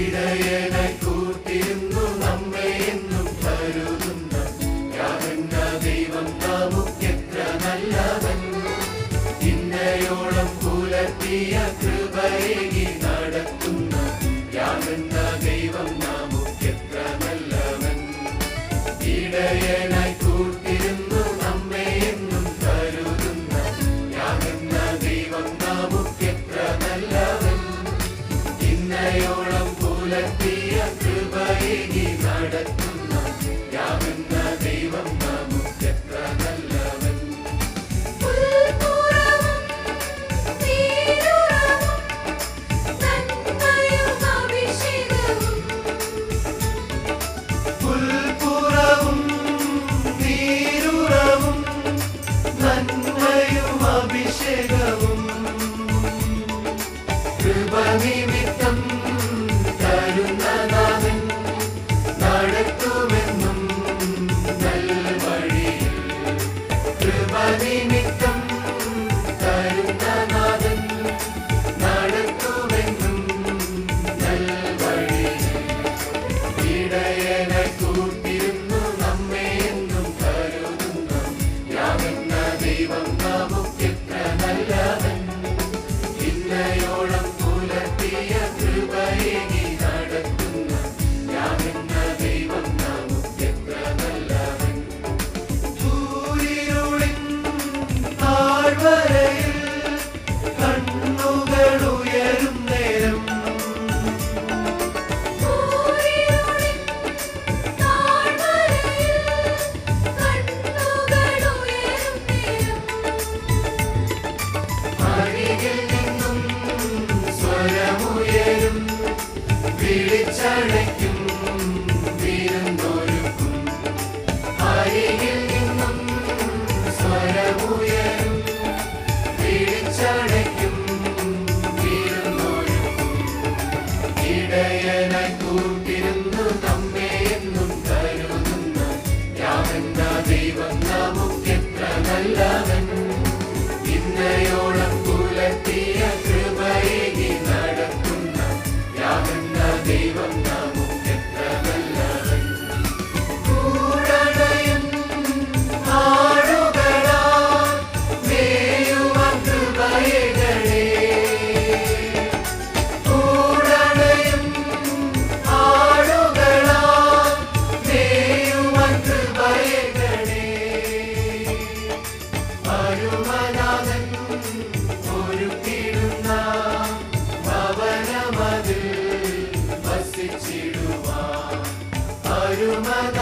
ഇടയനായി കൂട്ടിരുന്നു നമ്മെ എന്നും കരുതുന്ന യാതൊന്ന ദൈവം നമുക്കെത്ര നല്ലവൻ. ഇന്നയോളം പുലർത്തിയ കൃപയേകി നടത്തുന്ന യാതൊന്ന ദൈവം നമുക്കെത്ര നല്ലവൻ. ഇടയനായി കൂട്ടിരുന്നു നമ്മെ എന്നും കരുതുന്ന യാതൊന്ന ദൈവം നമുക്കെത്ര നല്ലവൻ. ഇന്നയോളം പുലർത്തിയ കൃപയേകി നടത്തുന്ന യാതൊന്ന ദൈവം നമുക്കെത്ര നല്ലവൻ. പുൽപ്പുറവും നീരുറവും നന്മയും അഭിഷേകവും കൃപനിമിത്തം തരുന്ന നാഥൻ നടത്തുമെന്നും നൽവഴിയിൽ. കൃപനിമിത്തം തരുന്ന നാഥൻ നടത്തുമെന്നും നൽവഴിയിൽ. ഇടയനായി കൂട്ടിരുന്നു നമ്മെ എന്നും കരുതുന്ന യാതൊന്ന ദൈവം നമുക്കെത്ര നല്ലവൻ. ഇന്നയോളം പുലർത്തിയ കൃപയേകി നടത്തുന്ന യാതൊന്ന ദൈവം നമുക്കെത്ര നല്ലവൻ. കൂരിരുളിൻ താഴ്വരയിൽ കണ്ണുകൾ ഉയരും നേരം അരികിൽ നിന്നും സ്വരമുയരും വിളിച്ചടയ്ക്കും വിരുന്നൊരുക്കും. അരികിൽ നിന്നും സ്വരമുയരും വിളിച്ചടയ്ക്കും വിരുന്നൊരുക്കും. ഇടയനായി കൂട്ടിരുന്നു നമ്മെ എന്നും കരുതുന്ന യാതൊന്ന ദൈവം നമുക്കെത്ര നല്ലവൻ. ഇന്നയോളം പുലർത്തിയ കൃപയേകി നടത്തുന്ന യാതൊന്ന ദൈവം നമുക്കെത്ര നല്ലവൻ. കൂടണയും ആടുകളാൽ മേയുവാൻ കൃപയേകണേ. കൂടണയും ആടുകളാൽ മേയുവാൻ കൃപയേകണേ. അരുമനാഥൻ ഒരുക്കിടുന്ന ഭവനമതിൽ വസിച്ചിടുവാൻ. അരുമനാഥൻ